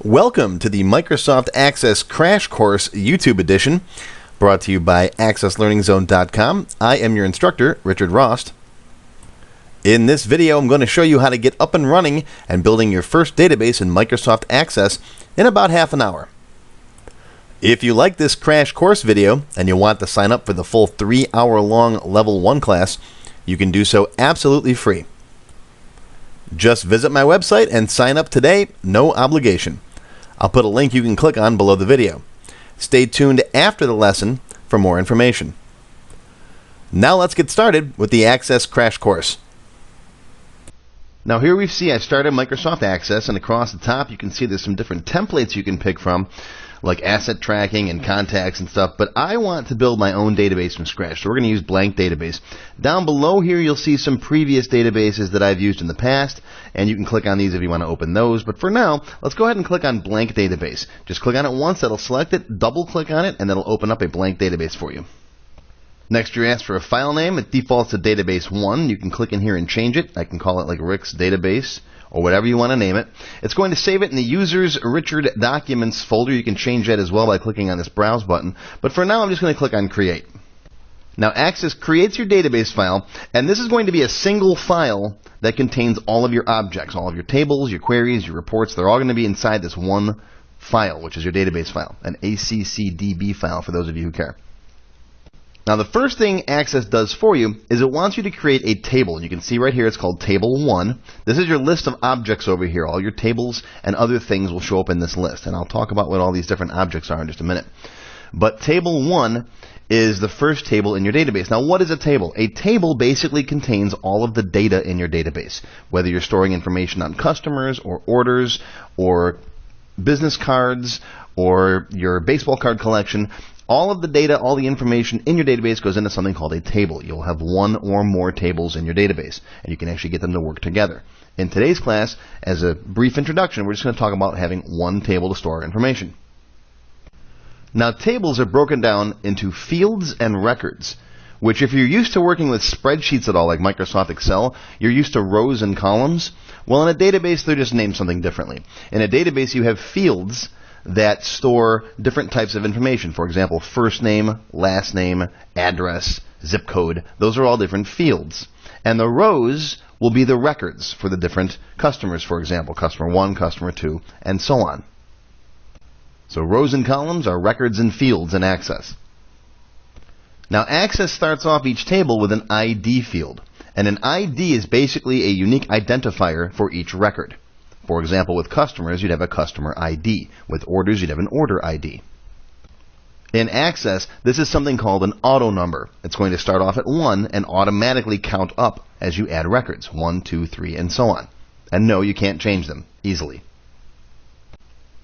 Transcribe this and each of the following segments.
Welcome to the Microsoft Access Crash Course YouTube edition, brought to you by AccessLearningZone.com. I am your instructor, Richard Rost. In this video, I'm going to show you how to get up and running and building your first database in Microsoft Access in about half an hour. If you like this crash course video and you want to sign up for the full 3-hour-long Level 1 class, you can do so absolutely free. Just visit my website and sign up today, no obligation. I'll put a link you can click on below the video. Stay tuned after the lesson for more information. Now let's get started with the Access Crash Course. Now here we see I started Microsoft Access, and across the top you can see there's some different templates you can pick from, like asset tracking and contacts and stuff, but I want to build my own database from scratch, so we're going to use blank database. Down below here you'll see some previous databases that I've used in the past, and you can click on these if you want to open those, but for now, let's go ahead and click on blank database. Just click on it once, that'll select it, double click on it, and that'll open up a blank database for you. Next you're asked for a file name. It defaults to database1. You can click in here and change it. I can call it like Rick's Database, or whatever you want to name it. It's going to save it in the Users Richard Documents folder. You can change that as well by clicking on this Browse button. But for now, I'm just going to click on Create. Now, Access creates your database file, and this is going to be a single file that contains all of your objects, all of your tables, your queries, your reports. They're all going to be inside this one file, which is your database file, an ACCDB file for those of you who care. Now the first thing Access does for you is it wants you to create a table. And you can see right here it's called Table 1. This is your list of objects over here. All your tables and other things will show up in this list. And I'll talk about what all these different objects are in just a minute. But Table 1 is the first table in your database. Now what is a table? A table basically contains all of the data in your database. Whether you're storing information on customers or orders or business cards or your baseball card collection, all of the data, all the information in your database goes into something called a table. You'll have one or more tables in your database, and you can actually get them to work together. In today's class, as a brief introduction, we're just going to talk about having one table to store information. Now, tables are broken down into fields and records, which if you're used to working with spreadsheets at all, like Microsoft Excel, you're used to rows and columns. Well, in a database, they're just named something differently. In a database, you have fields that store different types of information. For example, first name, last name, address, zip code. Those are all different fields. And the rows will be the records for the different customers. For example, customer 1, customer 2, and so on. So rows and columns are records and fields in Access. Now Access starts off each table with an ID field. And an ID is basically a unique identifier for each record. For example, with customers, you'd have a customer ID. With orders, you'd have an order ID. In Access, this is something called an auto number. It's going to start off at 1 and automatically count up as you add records, 1, 2, 3, and so on. And no, you can't change them easily.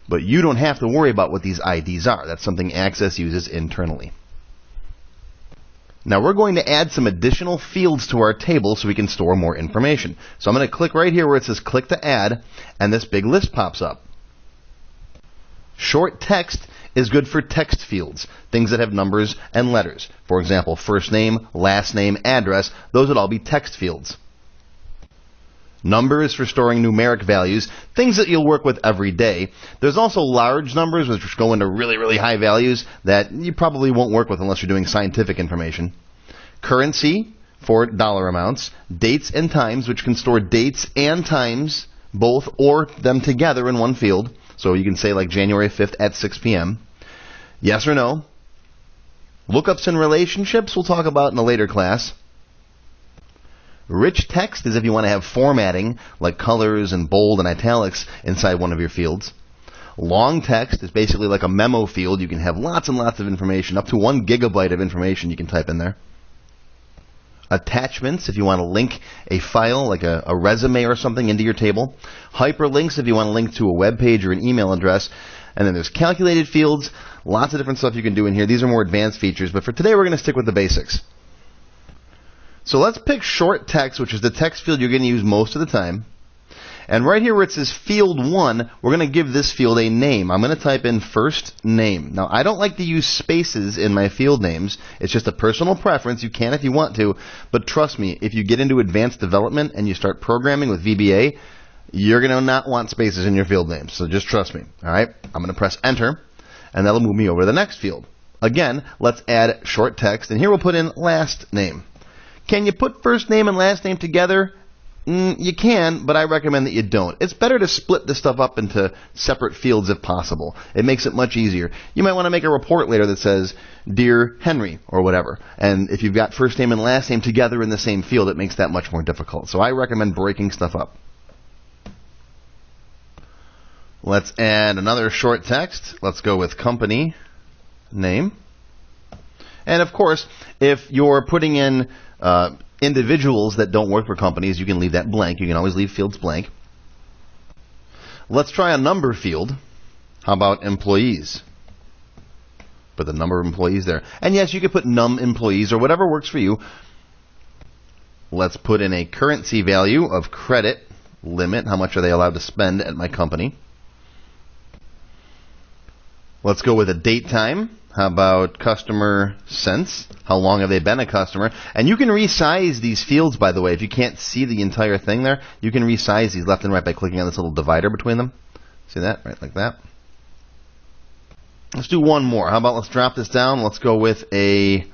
But you don't have to worry about what these IDs are. That's something Access uses internally. Now we're going to add some additional fields to our table so we can store more information. So I'm going to click right here where it says click to add, and this big list pops up. Short text is good for text fields, things that have numbers and letters. For example, first name, last name, address, those would all be text fields. Number is for storing numeric values, things that you'll work with every day. There's also large numbers, which go into really, really high values that you probably won't work with unless you're doing scientific information. Currency for dollar amounts. Dates and times, which can store dates and times, both or them together in one field. So you can say like January 5th at 6 p.m. Yes or no. Lookups and relationships we'll talk about in a later class. Rich text is if you want to have formatting, like colors and bold and italics inside one of your fields. Long text is basically like a memo field. You can have lots and lots of information, up to 1 gigabyte of information you can type in there. Attachments if you want to link a file, like a resume or something, into your table. Hyperlinks if you want to link to a web page or an email address. And then there's calculated fields, lots of different stuff you can do in here. These are more advanced features, but for today we're going to stick with the basics. So let's pick short text, which is the text field you're going to use most of the time. And right here where it says field 1, we're going to give this field a name. I'm going to type in first name. Now, I don't like to use spaces in my field names. It's just a personal preference. You can if you want to. But trust me, if you get into advanced development and you start programming with VBA, you're going to not want spaces in your field names. So just trust me. All right. I'm going to press enter, and that'll move me over to the next field. Again, let's add short text, and here we'll put in last name. Can you put first name and last name together? You can, but I recommend that you don't. It's better to split this stuff up into separate fields if possible. It makes it much easier. You might want to make a report later that says, Dear Henry, or whatever. And if you've got first name and last name together in the same field, it makes that much more difficult. So I recommend breaking stuff up. Let's add another short text. Let's go with company name. And of course, if you're putting in individuals that don't work for companies, you can leave that blank. You can always leave fields blank. Let's try a number field. How about employees? Put the number of employees there. And yes, you could put num employees or whatever works for you. Let's put in a currency value of credit limit. How much are they allowed to spend at my company? Let's go with a date time. How about customer since? How long have they been a customer? And you can resize these fields, by the way. If you can't see the entire thing there, you can resize these left and right by clicking on this little divider between them. See that? Right, like that. Let's do one more. How about let's drop this down. Let's go with a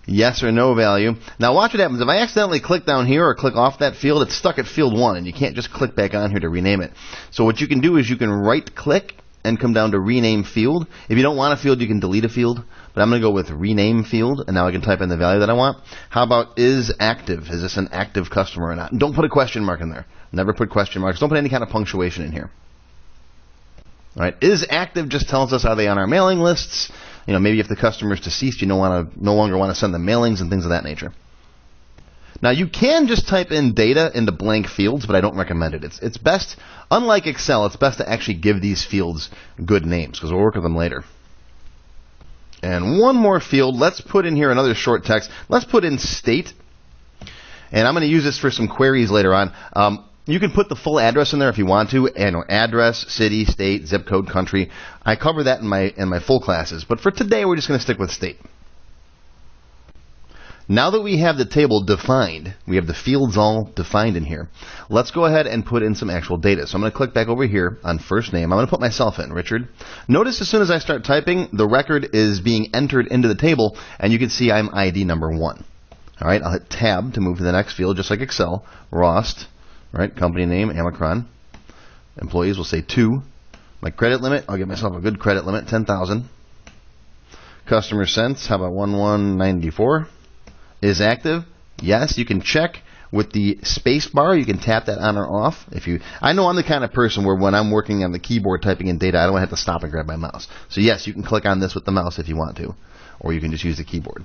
yes or no value. Now watch what happens. If I accidentally click down here or click off that field, it's stuck at field 1, and you can't just click back on here to rename it. So what you can do is you can right-click and come down to rename field. If you don't want a field, you can delete a field. But I'm going to go with rename field, and now I can type in the value that I want. How about is active? Is this an active customer or not? And don't put a question mark in there. Never put question marks. Don't put any kind of punctuation in here. All right. Is active just tells us are they on our mailing lists? You know, maybe if the customer is deceased, you no longer want to send them mailings and things of that nature. Now, you can just type in data into blank fields, but I don't recommend it. It's best, unlike Excel, it's best to actually give these fields good names, because we'll work with them later. And one more field. Let's put in here another short text. Let's put in state. And I'm going to use this for some queries later on. You can put the full address in there if you want to. And address, city, state, zip code, country. I cover that in my full classes. But for today, we're just going to stick with state. Now that we have the table defined, we have the fields all defined in here, let's go ahead and put in some actual data. So I'm going to click back over here on first name. I'm going to put myself in, Richard. Notice as soon as I start typing, the record is being entered into the table, and you can see I'm ID number 1. All right, I'll hit Tab to move to the next field, just like Excel. Rost, right, company name, Amicron. Employees will say 2. My credit limit, I'll give myself a good credit limit, 10,000. Customer since, how about 1194? Is active? Yes, you can check with the space bar. You can tap that on or off. I know I'm the kind of person where when I'm working on the keyboard typing in data, I don't have to stop and grab my mouse. So yes, you can click on this with the mouse if you want to, or you can just use the keyboard.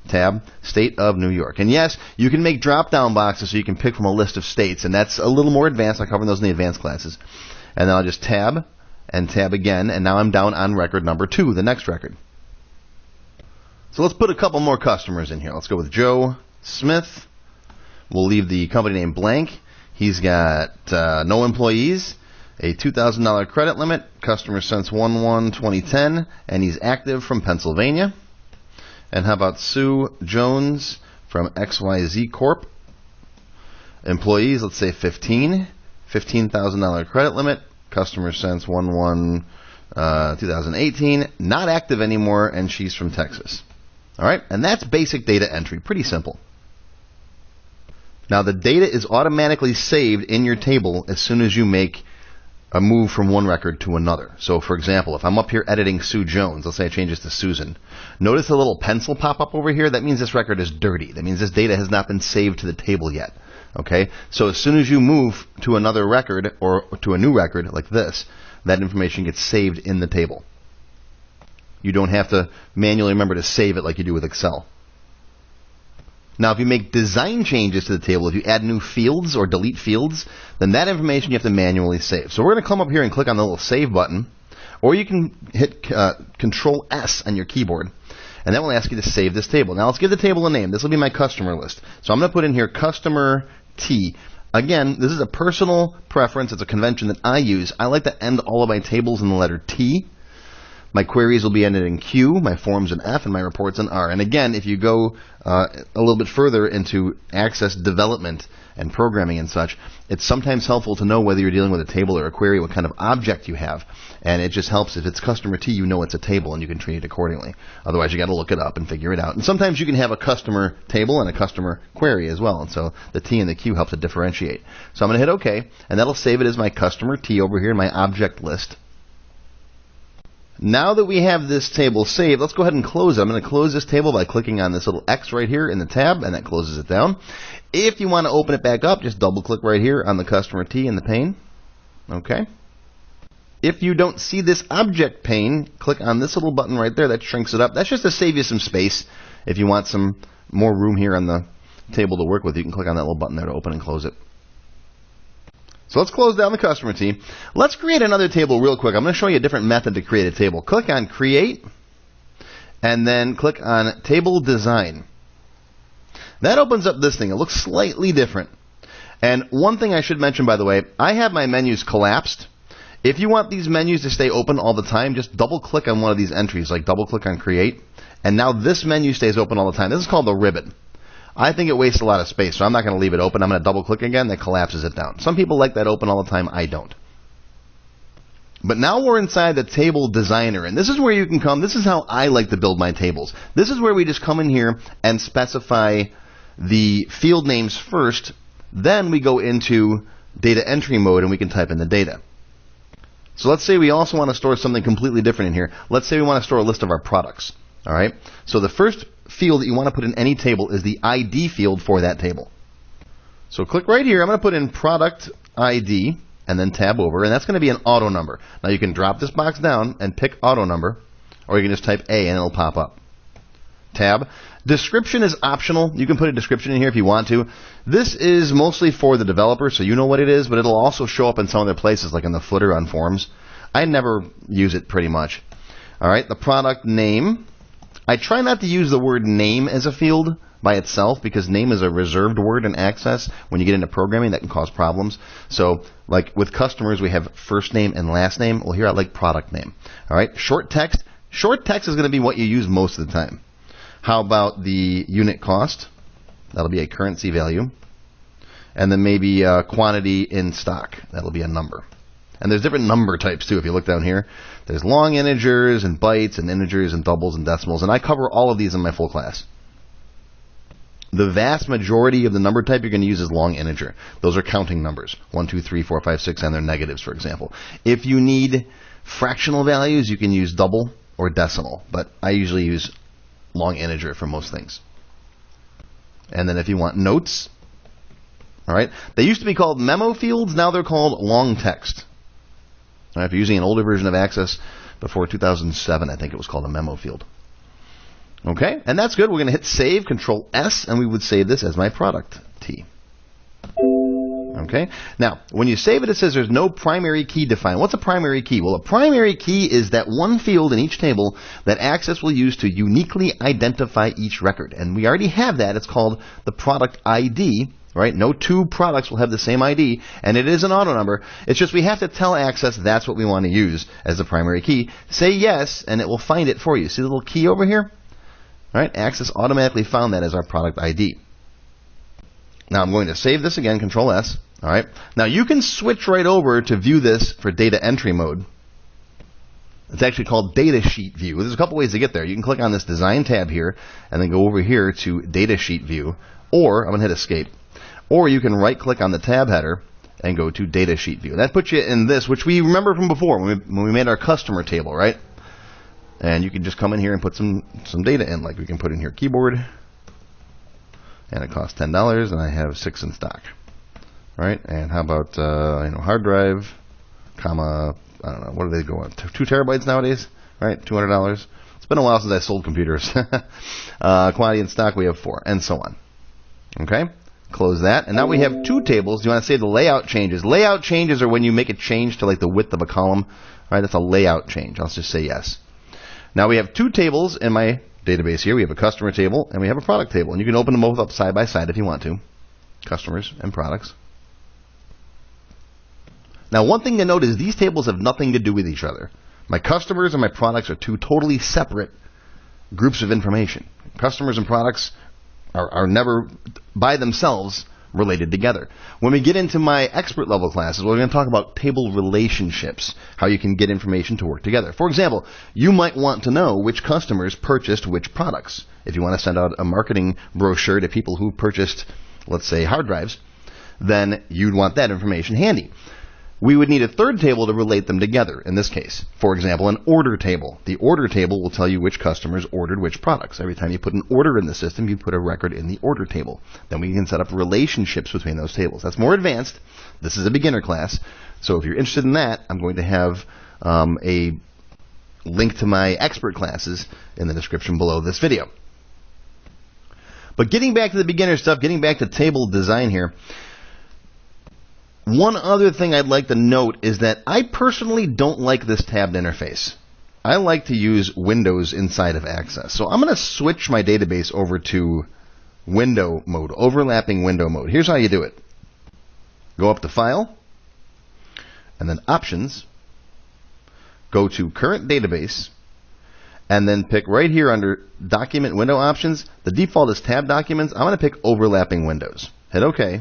Tab, State of New York. And yes, you can make drop-down boxes so you can pick from a list of states, and that's a little more advanced. I cover those in the advanced classes. And then I'll just tab and tab again, and now I'm down on record number 2, the next record. So let's put a couple more customers in here. Let's go with Joe Smith. We'll leave the company name blank. He's got no employees, a $2,000 credit limit, customer since 1/1/2010, and he's active from Pennsylvania. And how about Sue Jones from XYZ Corp? Employees, let's say 15, $15,000 credit limit, customer since 1/1/2018, not active anymore, and she's from Texas. All right, and that's basic data entry. Pretty simple. Now, the data is automatically saved in your table as soon as you make a move from one record to another. So, for example, if I'm up here editing Sue Jones, let's say I change this to Susan. Notice the little pencil pop up over here? That means this record is dirty. That means this data has not been saved to the table yet. Okay? So as soon as you move to another record or to a new record like this, that information gets saved in the table. You don't have to manually remember to save it like you do with Excel. Now, if you make design changes to the table, if you add new fields or delete fields, then that information you have to manually save. So we're going to come up here and click on the little Save button, or you can hit Control S on your keyboard, and that will ask you to save this table. Now, let's give the table a name. This will be my customer list. So I'm going to put in here Customer T. Again, this is a personal preference. It's a convention that I use. I like to end all of my tables in the letter T. My queries will be ended in Q, my forms in F, and my reports in R. And again, if you go a little bit further into Access Development, and programming and such, it's sometimes helpful to know whether you're dealing with a table or a query, what kind of object you have. And it just helps if it's customer T, you know it's a table and you can treat it accordingly. Otherwise, you got to look it up and figure it out. And sometimes you can have a customer table and a customer query as well. And so the T and the Q help to differentiate. So I'm going to hit OK, and that'll save it as my customer T over here in my object list. Now that we have this table saved, let's go ahead and close it. I'm going to close this table by clicking on this little X right here in the tab, and that closes it down. If you want to open it back up, just double-click right here on the customer T in the pane. Okay. If you don't see this object pane, click on this little button right there. That shrinks it up. That's just to save you some space. If you want some more room here on the table to work with, you can click on that little button there to open and close it. So let's close down the customer T. Let's create another table real quick. I'm going to show you a different method to create a table. Click on Create, and then click on Table Design. That opens up this thing. It looks slightly different. And one thing I should mention, by the way, I have my menus collapsed. If you want these menus to stay open all the time, just double-click on one of these entries, like double-click on Create, and now this menu stays open all the time. This is called the ribbon. I think it wastes a lot of space, so I'm not going to leave it open. I'm going to double-click again. That collapses it down. Some people like that open all the time. I don't. But now we're inside the Table Designer, and this is where you can come. This is how I like to build my tables. This is where we just come in here and specify the field names first. Then we go into data entry mode, and we can type in the data. So let's say we also want to store something completely different in here. Let's say we want to store a list of our products. All right. So the first field that you want to put in any table is the ID field for that table. So click right here. I'm going to put in product ID and then tab over, and that's going to be an auto number. Now you can drop this box down and pick auto number, or you can just type A and it'll pop up. Tab. Description is optional. You can put a description in here if you want to. This is mostly for the developer, so you know what it is, but it'll also show up in some other places, like in the footer on forums. I never use it pretty much. All right, the product name. I try not to use the word name as a field by itself, because name is a reserved word in Access. When you get into programming, that can cause problems. So, like with customers, we have first name and last name. Well, here I like product name. All right, short text. Short text is going to be what you use most of the time. How about the unit cost? That'll be a currency value. And then maybe quantity in stock. That'll be a number. And there's different number types, too, if you look down here. There's long integers and bytes and integers and doubles and decimals. And I cover all of these in my full class. The vast majority of the number type you're going to use is long integer. Those are counting numbers. 1, 2, 3, 4, 5, 6, and their negatives, for example. If you need fractional values, you can use double or decimal. But I usually use long integer for most things. And then if you want notes, all right, they used to be called memo fields. Now they're called long text. All right, if you're using an older version of Access before 2007, I think it was called a memo field. Okay, and that's good. We're going to hit Save, Control S, and we would save this as my product T. Okay, now when you save it, it says there's no primary key defined. What's a primary key? Well, a primary key is that one field in each table that Access will use to uniquely identify each record. And we already have that. It's called the product ID. Right? No two products will have the same ID, and it is an auto number. It's just we have to tell Access that's what we want to use as the primary key. Say yes, and it will find it for you. See the little key over here? All right? Access automatically found that as our product ID. Now I'm going to save this again, Control S. All right? Now you can switch right over to view this for data entry mode. It's actually called Data Sheet View. There's a couple ways to get there. You can click on this Design tab here, and then go over here to Data Sheet View, or I'm going to hit Escape. Or you can right-click on the tab header and go to Data Sheet View. That puts you in this, which we remember from before when we made our customer table, right? And you can just come in here and put some data in. Like we can put in here keyboard, and it costs $10, and I have 6 in stock. All right, and how about hard drive, comma, I don't know, what do they go on? 2 terabytes nowadays, right? $200. It's been a while since I sold computers. Quantity in stock, we have 4, and so on. Okay. Close that, and now we have 2 tables. Do you want to save the layout changes? Layout changes are when you make a change to like the width of a column. All right, that's a layout change. I'll just say yes. Now we have 2 tables in my database here. We have a customer table and we have a product table, and you can open them both up side by side if you want to. Customers and products. Now one thing to note is these tables have nothing to do with each other. My customers and my products are 2 totally separate groups of information. Customers and products are never by themselves related together. When we get into my expert level classes, we're going to talk about table relationships, how you can get information to work together. For example, you might want to know which customers purchased which products. If you want to send out a marketing brochure to people who purchased, let's say, hard drives, then you'd want that information handy. We would need a third table to relate them together in this case. For example, an order table. The order table will tell you which customers ordered which products. Every time you put an order in the system, you put a record in the order table. Then we can set up relationships between those tables. That's more advanced. This is a beginner class. So if you're interested in that, I'm going to have a link to my expert classes in the description below this video. But getting back to the beginner stuff, getting back to table design here, one other thing I'd like to note is that I personally don't like this tabbed interface. I like to use windows inside of Access. So I'm going to switch my database over to window mode, overlapping window mode. Here's how you do it. Go up to File, and then Options, go to Current Database, and then pick right here under Document Window Options. The default is Tab Documents. I'm going to pick Overlapping Windows. Hit OK.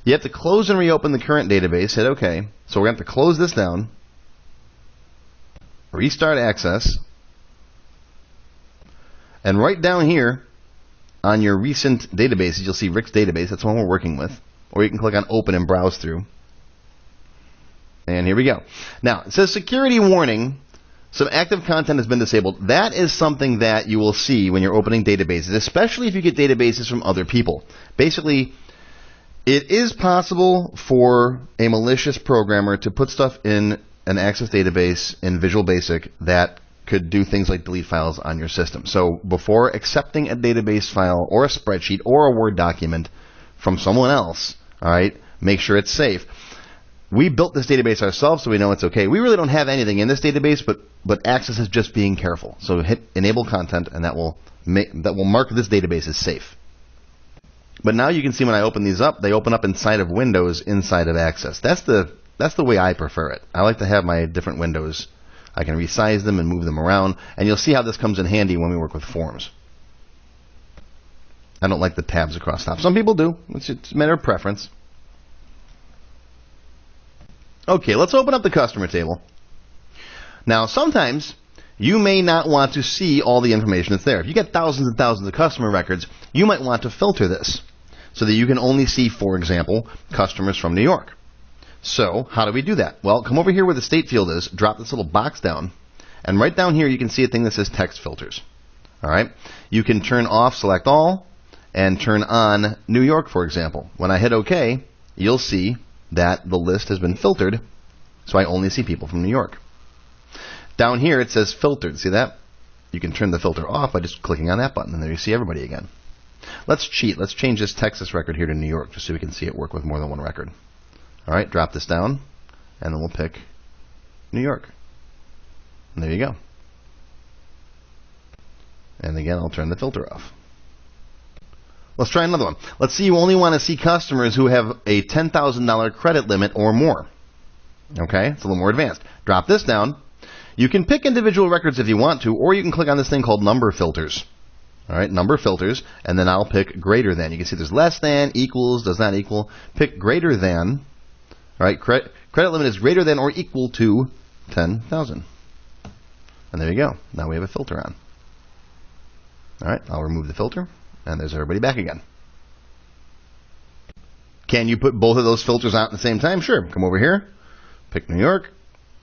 You have to close and reopen the current database. Hit OK. So we're going to have to close this down, restart Access, and right down here on your recent databases, you'll see Rick's database. That's the one we're working with. Or you can click on Open and browse through. And here we go. Now, it says Security Warning. Some active content has been disabled. That is something that you will see when you're opening databases, especially if you get databases from other people. Basically, it is possible for a malicious programmer to put stuff in an Access database in Visual Basic that could do things like delete files on your system. So before accepting a database file or a spreadsheet or a Word document from someone else, all right, make sure it's safe. We built this database ourselves, so we know it's okay. We really don't have anything in this database, but Access is just being careful. So hit Enable Content, and that will mark this database as safe. But now you can see when I open these up, they open up inside of Windows inside of Access. That's the way I prefer it. I like to have my different windows. I can resize them and move them around, and you'll see how this comes in handy when we work with forms. I don't like the tabs across top. Some people do. It's a matter of preference. Okay, let's open up the customer table. Now, sometimes you may not want to see all the information that's there. If you get thousands and thousands of customer records, you might want to filter this so that you can only see, for example, customers from New York. So, how do we do that? Well, come over here where the state field is, drop this little box down, and right down here you can see a thing that says Text Filters. All right? You can turn off Select All and turn on New York, for example. When I hit OK, you'll see that the list has been filtered, so I only see people from New York. Down here it says Filtered. See that? You can turn the filter off by just clicking on that button, and there you see everybody again. Let's cheat. Let's change this Texas record here to New York, just so we can see it work with more than one record. All right, drop this down, and then we'll pick New York. And there you go. And again, I'll turn the filter off. Let's try another one. Let's see, you only want to see customers who have a $10,000 credit limit or more. Okay, it's a little more advanced. Drop this down. You can pick individual records if you want to, or you can click on this thing called Number Filters. All right, Number Filters, and then I'll pick Greater Than. You can see there's less than, equals, does not equal. Pick Greater Than. All right, credit limit is greater than or equal to 10,000. And there you go. Now we have a filter on. All right, I'll remove the filter. And there's everybody back again. Can you put both of those filters out at the same time? Sure. Come over here, pick New York,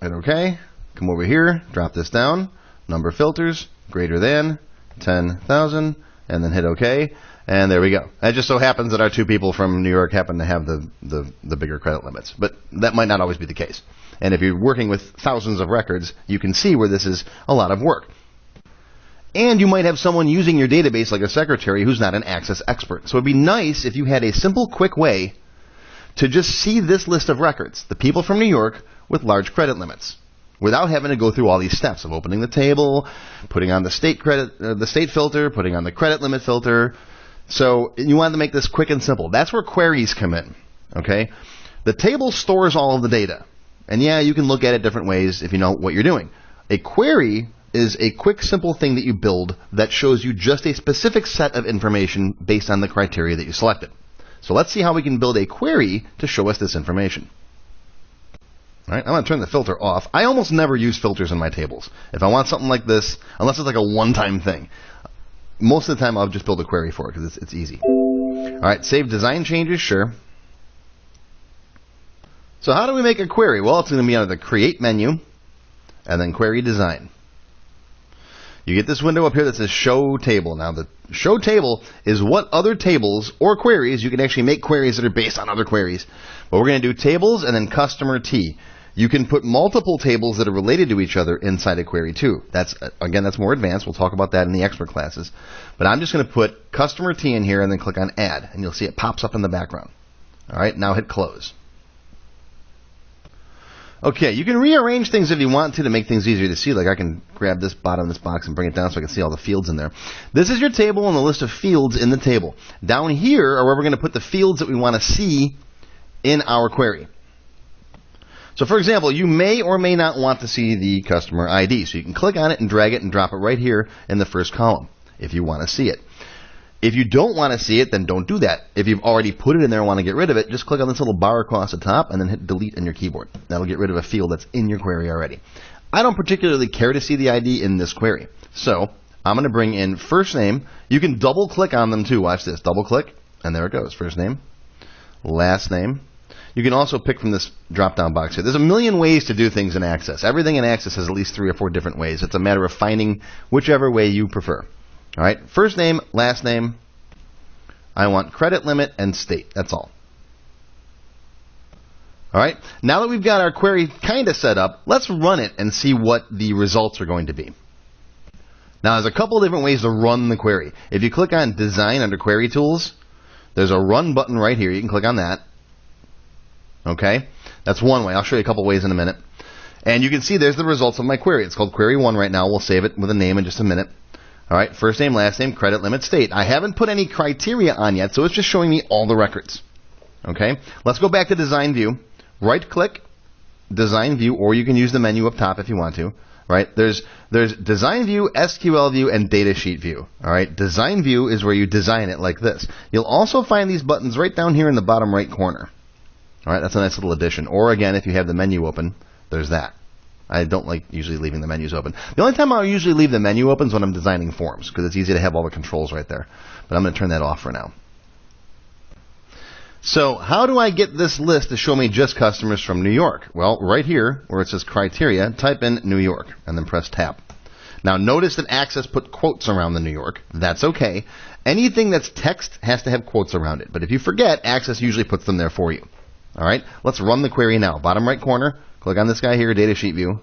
hit OK. Come over here, drop this down, Number Filters, greater than 10,000, and then hit OK. And there we go. It just so happens that our two people from New York happen to have the bigger credit limits. But that might not always be the case. And if you're working with thousands of records, you can see where this is a lot of work. And you might have someone using your database like a secretary who's not an Access expert. So it'd be nice if you had a simple, quick way to just see this list of records, the people from New York with large credit limits, without having to go through all these steps of opening the table, putting on the state filter, putting on the credit limit filter. So you want to make this quick and simple. That's where queries come in. Okay? The table stores all of the data. And yeah, you can look at it different ways if you know what you're doing. A query is a quick, simple thing that you build that shows you just a specific set of information based on the criteria that you selected. So let's see how we can build a query to show us this information. All right, I'm going to turn the filter off. I almost never use filters in my tables. If I want something like this, unless it's like a one-time thing, most of the time I'll just build a query for it because it's easy. All right, save design changes, sure. So how do we make a query? Well, it's going to be under the Create menu, and then Query Design. You get this window up here that says Show Table. Now, the Show Table is what other tables or queries, you can actually make queries that are based on other queries. But we're going to do tables and then Customer T. You can put multiple tables that are related to each other inside a query too. That's more advanced. We'll talk about that in the expert classes. But I'm just going to put Customer T in here and then click on Add, and you'll see it pops up in the background. All right, now hit Close. Okay, you can rearrange things if you want to make things easier to see. Like I can grab this bottom of this box and bring it down so I can see all the fields in there. This is your table and the list of fields in the table. Down here are where we're going to put the fields that we want to see in our query. So for example, you may or may not want to see the customer ID. So you can click on it and drag it and drop it right here in the first column if you want to see it. If you don't want to see it, then don't do that. If you've already put it in there and want to get rid of it, just click on this little bar across the top and then hit delete on your keyboard. That'll get rid of a field that's in your query already. I don't particularly care to see the ID in this query. So I'm going to bring in first name. You can double click on them too. Watch this. Double click and there it goes. First name, last name. You can also pick from this drop down box here. There's a million ways to do things in Access. Everything in Access has at least 3 or 4 different ways. It's a matter of finding whichever way you prefer. All right, first name, last name. I want credit limit and state. That's all. All right, now that we've got our query kind of set up, let's run it and see what the results are going to be. Now, there's a couple of different ways to run the query. If you click on Design under Query Tools, there's a Run button right here. You can click on that. Okay, that's one way. I'll show you a couple ways in a minute. And you can see there's the results of my query. It's called Query 1 right now. We'll save it with a name in just a minute. All right, first name, last name, credit limit, state. I haven't put any criteria on yet, so it's just showing me all the records. Okay, let's go back to Design View. Right-click, Design View, or you can use the menu up top if you want to. Right, there's Design View, SQL View, and Datasheet View. All right, Design View is where you design it like this. You'll also find these buttons right down here in the bottom right corner. All right, that's a nice little addition. Or again, if you have the menu open, there's that. I don't like usually leaving the menus open. The only time I'll usually leave the menu open is when I'm designing forms, because it's easy to have all the controls right there. But I'm going to turn that off for now. So how do I get this list to show me just customers from New York? Well, right here, where it says criteria, type in New York, and then press Tab. Now notice that Access put quotes around the New York. That's okay. Anything that's text has to have quotes around it. But if you forget, Access usually puts them there for you. All right, let's run the query now. Bottom right corner. Click on this guy here, Datasheet View,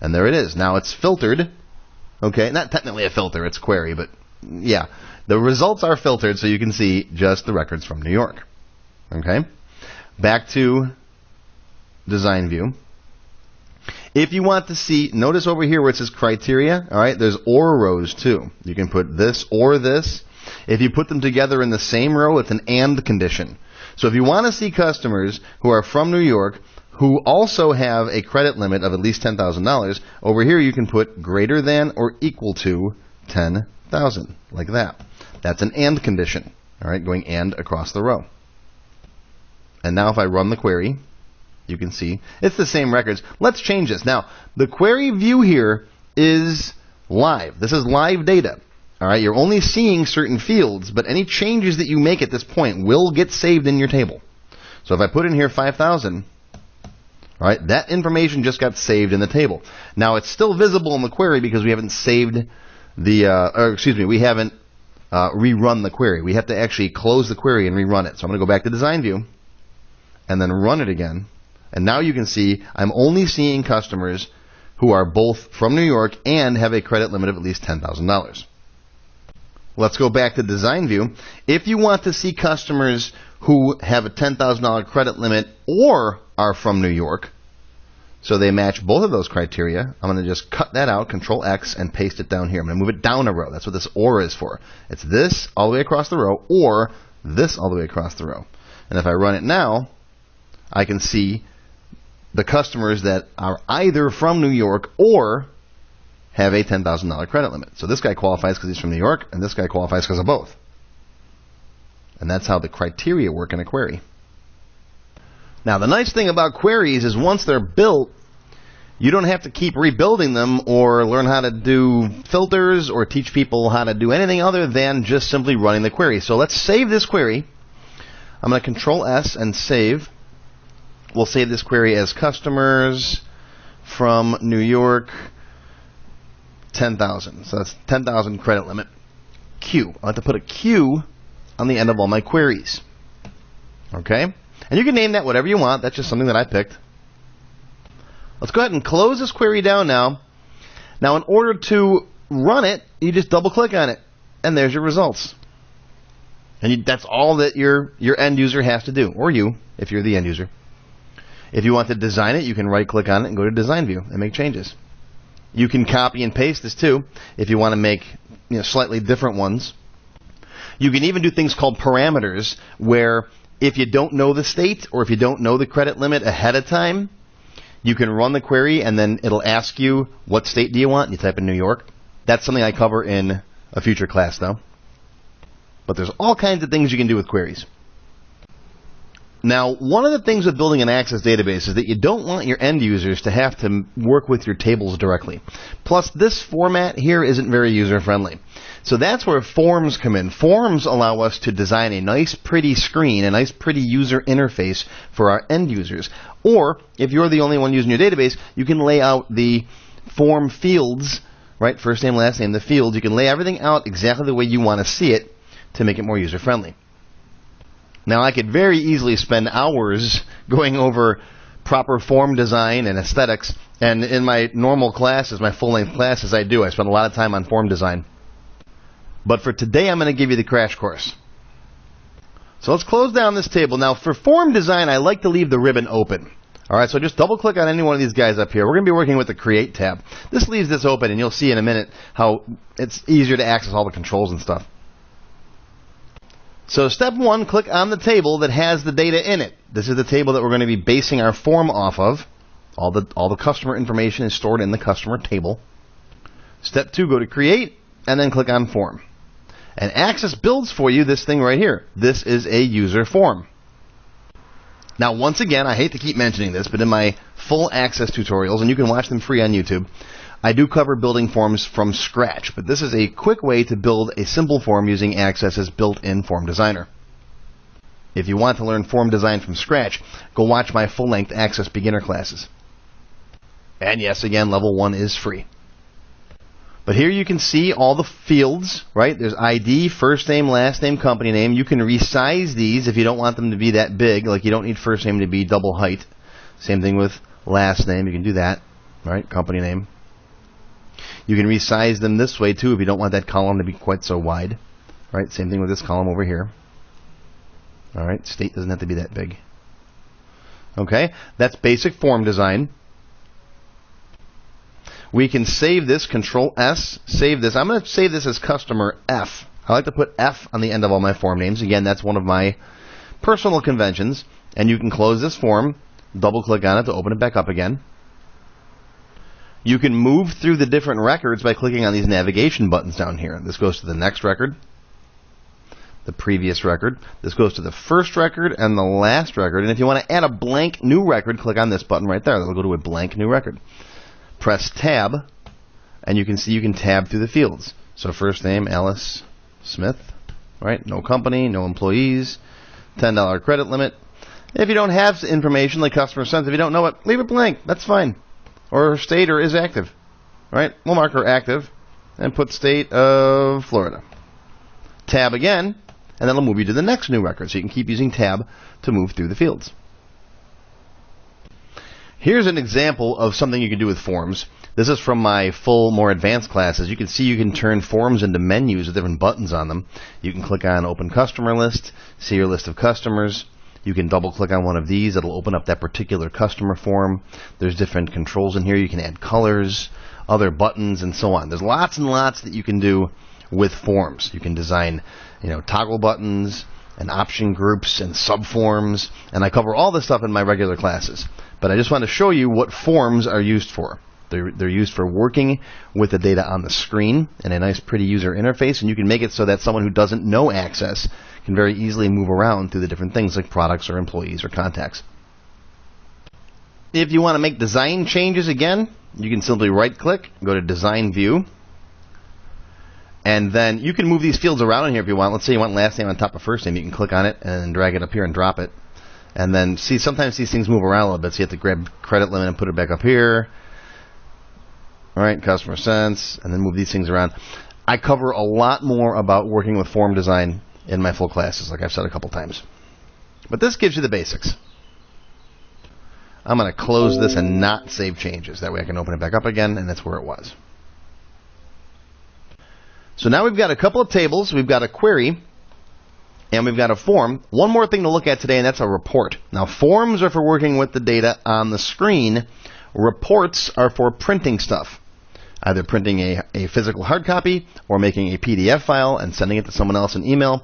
and there it is. Now it's filtered. Okay, not technically a filter, it's query, but yeah. The results are filtered so you can see just the records from New York. Okay, back to Design View. If you want to see, notice over here where it says criteria, all right, there's or rows too. You can put this or this. If you put them together in the same row, it's an and condition. So if you want to see customers who are from New York, who also have a credit limit of at least $10,000, over here you can put greater than or equal to 10,000, like that. That's an AND condition, all right, going AND across the row. And now if I run the query, you can see it's the same records. Let's change this. Now, the query view here is live. This is live data. All right, you're only seeing certain fields, but any changes that you make at this point will get saved in your table. So if I put in here 5,000, all right, that information just got saved in the table. Now it's still visible in the query because we haven't saved the, we haven't rerun the query. We have to actually close the query and rerun it. So I'm going to go back to Design View and then run it again. And now you can see I'm only seeing customers who are both from New York and have a credit limit of at least $10,000. Let's go back to Design View. If you want to see customers who have a $10,000 credit limit or are from New York, so they match both of those criteria, I'm going to just cut that out, Control X, and paste it down here. I'm going to move it down a row. That's what this OR is for. It's this all the way across the row or this all the way across the row. And if I run it now, I can see the customers that are either from New York or have a $10,000 credit limit. So this guy qualifies because he's from New York, and this guy qualifies because of both. And that's how the criteria work in a query. Now, the nice thing about queries is once they're built, you don't have to keep rebuilding them or learn how to do filters or teach people how to do anything other than just simply running the query. So let's save this query. I'm going to Control S and save. We'll save this query as customers from New York 10,000. So that's 10,000 credit limit. Q. I'll have to put a Q on the end of all my queries. Okay? And you can name that whatever you want. That's just something that I picked. Let's go ahead and close this query down now. Now, in order to run it, you just double-click on it, and there's your results. And that's all that your end user has to do, or you, if you're the end user. If you want to design it, you can right-click on it and go to Design View and make changes. You can copy and paste this too, if you want to make slightly different ones. You can even do things called parameters, where if you don't know the state or if you don't know the credit limit ahead of time, you can run the query and then it'll ask you what state do you want. You type in New York. That's something I cover in a future class though. But there's all kinds of things you can do with queries. Now, one of the things with building an Access database is that you don't want your end users to have to work with your tables directly. Plus, this format here isn't very user-friendly. So that's where forms come in. Forms allow us to design a nice, pretty screen, a nice, pretty user interface for our end users. Or, if you're the only one using your database, you can lay out the form fields, right? First name, last name, the fields. You can lay everything out exactly the way you want to see it to make it more user-friendly. Now, I could very easily spend hours going over proper form design and aesthetics, and in my normal classes, my full-length classes, I spend a lot of time on form design. But for today, I'm going to give you the crash course. So let's close down this table. Now, for form design, I like to leave the ribbon open. All right, so just double-click on any one of these guys up here. We're going to be working with the Create tab. This leaves this open, and you'll see in a minute how it's easier to access all the controls and stuff. So step one, click on the table that has the data in it. This is the table that we're going to be basing our form off of. All the customer information is stored in the customer table. Step two, go to Create, and then click on Form. And Access builds for you this thing right here. This is a user form. Now, once again, I hate to keep mentioning this, but in my full Access tutorials, and you can watch them free on YouTube, I do cover building forms from scratch, but this is a quick way to build a simple form using Access's built-in Form Designer. If you want to learn form design from scratch, go watch my full-length Access beginner classes. And yes, again, level 1 is free. But here you can see all the fields, right? There's ID, first name, last name, company name. You can resize these if you don't want them to be that big. Like you don't need first name to be double height. Same thing with last name. You can do that, right? Company name. You can resize them this way too if you don't want that column to be quite so wide. Right? Same thing with this column over here. Alright, state doesn't have to be that big. Okay, that's basic form design. We can save this, Control S, save this. I'm going to save this as customer F. I like to put F on the end of all my form names. Again, that's one of my personal conventions. And you can close this form, double click on it to open it back up again. You can move through the different records by clicking on these navigation buttons down here. This goes to the next record, the previous record. This goes to the first record and the last record. And if you want to add a blank new record, click on this button right there. That'll go to a blank new record. Press Tab, and you can see you can tab through the fields. So first name, Alice Smith, right? No company, no employees, $10 credit limit. If you don't have information like customer sent, if you don't know it, leave it blank. That's fine. Or state or is active, right? We'll mark her active and put state of Florida. Tab again, and that'll move you to the next new record. So you can keep using Tab to move through the fields. Here's an example of something you can do with forms. This is from my full, more advanced classes. You can see you can turn forms into menus with different buttons on them. You can click on Open Customer List, see your list of customers. You can double-click on one of these. It'll open up that particular customer form. There's different controls in here. You can add colors, other buttons, and so on. There's lots and lots that you can do with forms. You can design, toggle buttons and option groups and subforms. And I cover all this stuff in my regular classes. But I just want to show you what forms are used for. They're used for working with the data on the screen in a nice, pretty user interface, and you can make it so that someone who doesn't know Access can very easily move around through the different things like products or employees or contacts. If you want to make design changes again, you can simply right-click, go to Design View, and then you can move these fields around in here if you want. Let's say you want last name on top of first name. You can click on it and drag it up here and drop it. And then, see, sometimes these things move around a little bit, so you have to grab credit limit and put it back up here. All right, customer sense, and then move these things around. I cover a lot more about working with form design in my full classes, like I've said a couple times. But this gives you the basics. I'm going to close this and not save changes. That way I can open it back up again, and that's where it was. So now we've got a couple of tables. We've got a query, and we've got a form. One more thing to look at today, and that's a report. Now, forms are for working with the data on the screen. Reports are for printing stuff, either printing a physical hard copy or making a PDF file and sending it to someone else in email.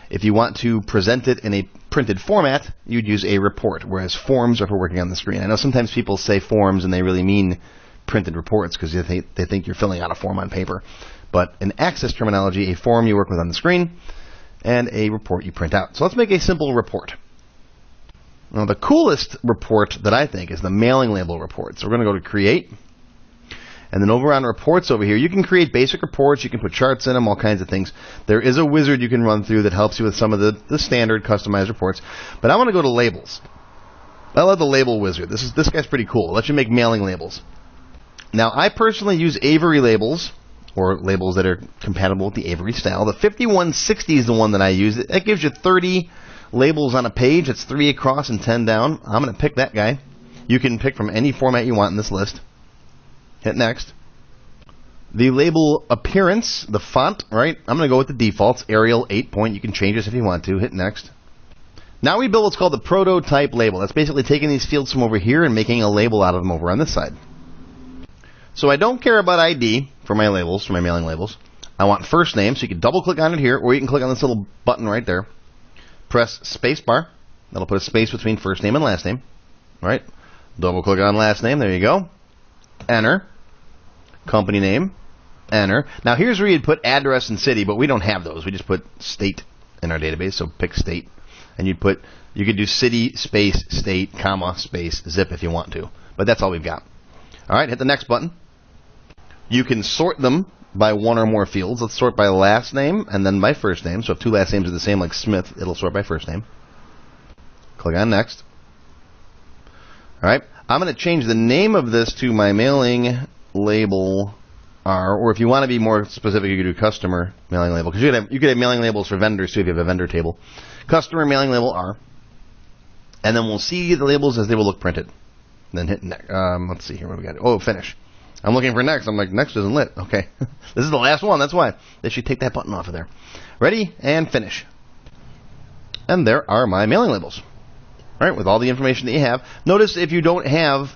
If you want to present it in a printed format, you'd use a report, whereas forms are for working on the screen. I know sometimes people say forms and they really mean printed reports because they think you're filling out a form on paper. But in Access terminology, a form you work with on the screen and a report you print out. So let's make a simple report. Now, the coolest report that I think is the mailing label report. So we're going to go to Create. And then over on Reports over here, you can create basic reports. You can put charts in them, all kinds of things. There is a wizard you can run through that helps you with some of the standard customized reports. But I want to go to Labels. I love the Label Wizard. This guy's pretty cool. It lets you make mailing labels. Now, I personally use Avery labels, or labels that are compatible with the Avery style. The 5160 is the one that I use. That gives you 30 labels on a page. It's 3 across and 10 down. I'm going to pick that guy. You can pick from any format you want in this list. Hit Next. The label appearance, the font, right? I'm going to go with the defaults, Arial 8 point. You can change this if you want to. Hit Next. Now we build what's called the prototype label. That's basically taking these fields from over here and making a label out of them over on this side. So I don't care about ID for my labels, for my mailing labels. I want first name, so you can double click on it here, or you can click on this little button right there. Press space bar. That'll put a space between first name and last name. Right? Double click on last name. There you go. Enter. Company name. Enter. Now here's where you'd put address and city, but we don't have those. We just put state in our database, so pick state. And you could do city, space, state, comma, space, zip if you want to. But that's all we've got. All right, hit the next button. You can sort them by one or more fields. Let's sort by last name and then by first name. So if two last names are the same, like Smith, it'll sort by first name. Click on Next. All right, I'm going to change the name of this to my mailing label R, or if you want to be more specific, you could do customer mailing label, because you could have mailing labels for vendors too if you have a vendor table. Customer mailing label R, and then we'll see the labels as they will look printed. Then hit Next. Let's see here what we got. Oh, Finish. I'm looking for Next. I'm like, Next isn't lit. Okay, this is the last one. That's why they should take that button off of there. Ready and Finish. And there are my mailing labels. All right, with all the information that you have. Notice if you don't have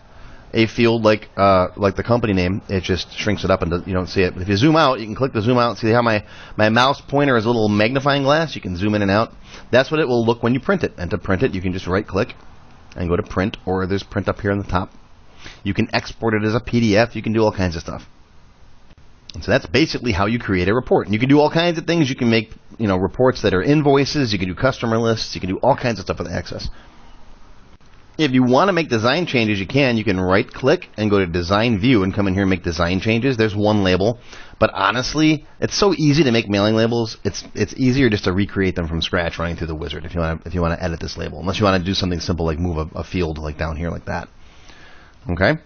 a field like the company name, it just shrinks it up and you don't see it. But if you zoom out, you can click the zoom out. See how my mouse pointer is a little magnifying glass? You can zoom in and out. That's what it will look when you print it. And to print it, you can just right-click and go to Print, or there's Print up here on the top. You can export it as a PDF. You can do all kinds of stuff. And so that's basically how you create a report. And you can do all kinds of things. You can make reports that are invoices. You can do customer lists. You can do all kinds of stuff with Access. If you want to make design changes, you can. You can right-click and go to Design View and come in here and make design changes. There's one label. But honestly, it's so easy to make mailing labels. It's easier just to recreate them from scratch running through the wizard if you want to edit this label. Unless you want to do something simple like move a field like down here like that. Okay? I'm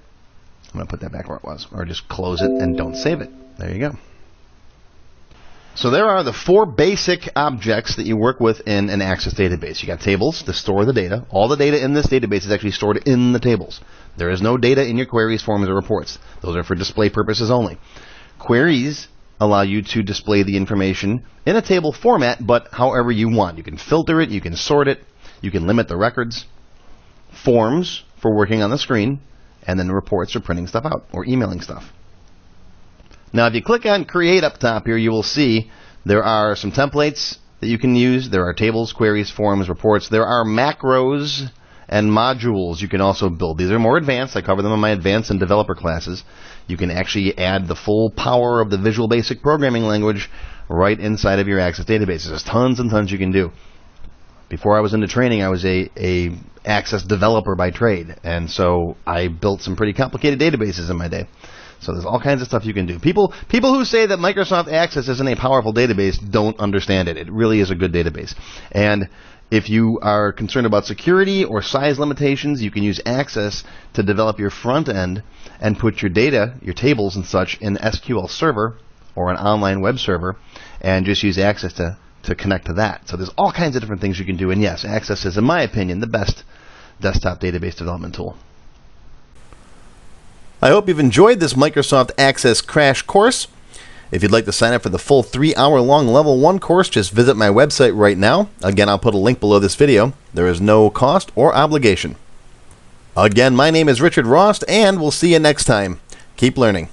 going to put that back where it was. Or just close it and don't save it. There you go. So there are the 4 basic objects that you work with in an Access database. You got tables to store the data. All the data in this database is actually stored in the tables. There is no data in your queries, forms, or reports. Those are for display purposes only. Queries allow you to display the information in a table format, but however you want. You can filter it, you can sort it, you can limit the records. Forms for working on the screen, and then reports for printing stuff out or emailing stuff. Now, if you click on Create up top here, you will see there are some templates that you can use. There are tables, queries, forms, reports. There are macros and modules you can also build. These are more advanced. I cover them in my advanced and developer classes. You can actually add the full power of the Visual Basic programming language right inside of your Access databases. There's tons and tons you can do. Before I was into training, I was a Access developer by trade, and so I built some pretty complicated databases in my day. So there's all kinds of stuff you can do. People who say that Microsoft Access isn't a powerful database don't understand it. It really is a good database. And if you are concerned about security or size limitations, you can use Access to develop your front end and put your data, your tables and such, in SQL Server or an online web server, and just use Access to connect to that. So there's all kinds of different things you can do. And yes, Access is, in my opinion, the best desktop database development tool. I hope you've enjoyed this Microsoft Access crash course. If you'd like to sign up for the full 3-hour-long Level 1 course, just visit my website right now. Again, I'll put a link below this video. There is no cost or obligation. Again, my name is Richard Rost, and we'll see you next time. Keep learning.